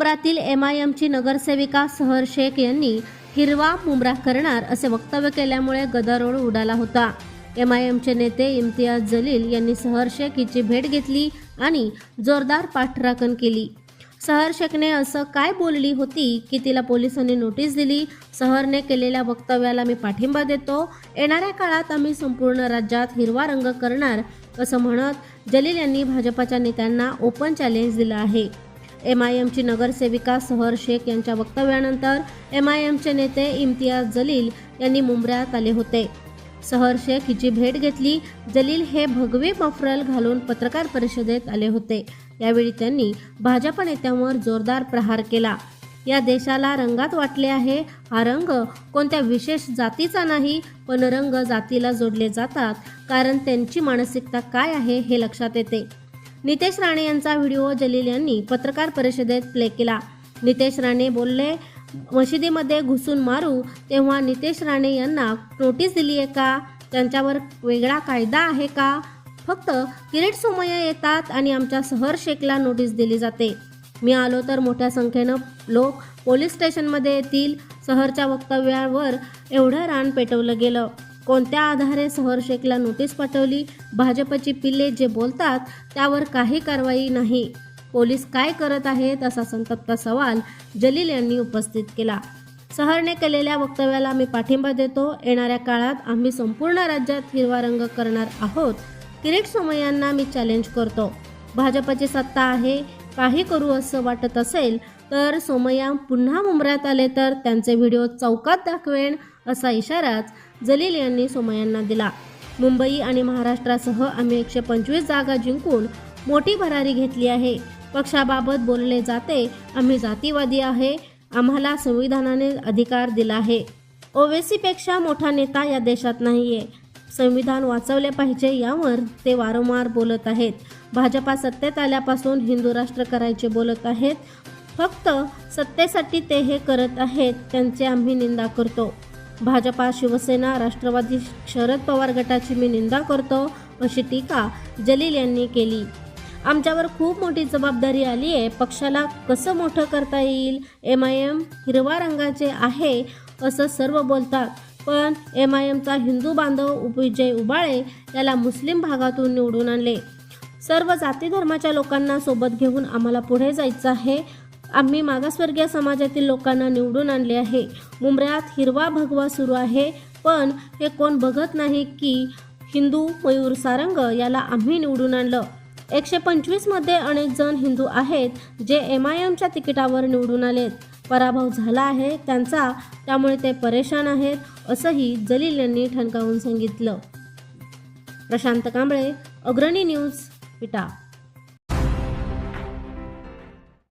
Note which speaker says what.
Speaker 1: शहरातील MIMची नगरसेविका सहर शेख यांनी हिरवा मुंबरा करणार असे वक्तव्य केल्यामुळे गदारोळ उडाला होता। MIMचे नेते इम्तियाज जलील यांनी सहर शेख हिची भेट घेतली आणि जोरदार पाठराखण केली। सहर शेखने असं काय बोलली होती की तिला पोलिसांनी नोटीस दिली। सहरने केलेल्या वक्तव्याला मी पाठिंबा देतो, येणाऱ्या काळात आम्ही संपूर्ण राज्यात हिरवा रंग करणार असं म्हणत जलील यांनी भाजपाच्या नेत्यांना ओपन चॅलेंज दिलं आहे। MIMची नगरसेविका सहर शेख यांच्या वक्तव्यानंतर MIMचे नेते इम्तियाज जलील यांनी मुंबऱ्यात आले होते। सहर शेख हिची भेट घेतली। जलील हे भगवे मफरल घालून पत्रकार परिषदेत आले होते। यावेळी त्यांनी भाजप नेत्यांवर जोरदार प्रहार केला। या देशाला रंगात वाटले आहे। हा रंग कोणत्या विशेष जातीचा नाही, पण रंग जातीला जोडले जातात, कारण त्यांची मानसिकता काय आहे हे लक्षात येते। नितेश राणे यांचा व्हिडिओ जलील यांनी पत्रकार परिषदेत प्ले केला। नितेश राणे बोलले, मशिदीमध्ये घुसून मारू, तेव्हा नितेश राणे यांना नोटीस दिली आहे का? त्यांच्यावर वेगळा कायदा आहे का? फक्त किरीट सोमय्या येतात आणि आमच्या सहर शेखला नोटीस दिली जाते। मी आलो तर मोठ्या संख्येनं लोक पोलीस स्टेशनमध्ये येतील। सहरच्या वक्तव्यावर एवढं रान पेटवलं गेलं। कोणत्या आधारे सहर शेखला नोटीस पाठवली? भाजपची पिल्ले जे बोलतात त्यावर काही कारवाई नाही। पोलीस काय करत आहेत असा संतप्त सवाल जलील यांनी उपस्थित केला। सहरने केलेल्या वक्तव्याला मी पाठिंबा देतो, येणाऱ्या काळात आम्ही संपूर्ण राज्यात हिरवा रंग करणार आहोत। किरीट सोमय्यांना मी चॅलेंज करतो। भाजपची सत्ता आहे, काही करू असं वाटत असेल तर सोमय्या पुन्हा मुंबऱ्यात आले तर त्यांचे व्हिडिओ चौकात दाखवेन असा इशाराच जलील यांनी सोमय्यांना दिला। मुंबई आणि महाराष्ट्रासह आम्ही 125 जागा जिंकून मोठी भरारी घेतली आहे। पक्षाबाबत बोलले जाते, आम्ही जातीवादी आहे, आम्हाला संविधानाने अधिकार दिला आहे। ओवेसीपेक्षा मोठा नेता या देशात नाहीये। संविधान वाचवले पाहिजे यावर ते वारंवार बोलत आहेत। भाजपा सत्तेत आल्यापासून हिंदू राष्ट्र करायचे बोलत आहेत। फक्त सत्तेसाठी ते हे करत आहेत, त्यांचे आम्ही निंदा करतो। भाजपा, शिवसेना, राष्ट्रवादी, शरद पवार गटाची मी निंदा करतो अशी टीका जलील यांनी केली। आमच्यावर खूप मोठी जबाबदारी आली आहे। पक्षाला कसं मोठं करता येईल? MIM हिरवा रंगाचे आहे असं सर्व बोलतात, पण MIMचा हिंदू बांधव विजय उबाळे याला मुस्लिम भागातून निवडून आणले। सर्व जाती धर्माच्या लोकांना सोबत घेऊन आम्हाला पुढे जायचं आहे। आम्ही मागासवर्गीय समाजातील लोकांना निवडून आणले आहे। मुंबऱ्यात हिरवा भगवा सुरू आहे, पण हे कोण बघत नाही की हिंदू मयूर सारंग याला आम्ही निवडून आणलं। 125 मध्ये अनेक जण हिंदू आहेत जे MIMच्या तिकिटावर निवडून आलेत। पराभव झाला आहे त्यांचा, त्यामुळे ते परेशान आहेत असंही जलील यांनी ठणकावून सांगितलं। प्रशांत कांबळे, अग्रणी न्यूज, विटा।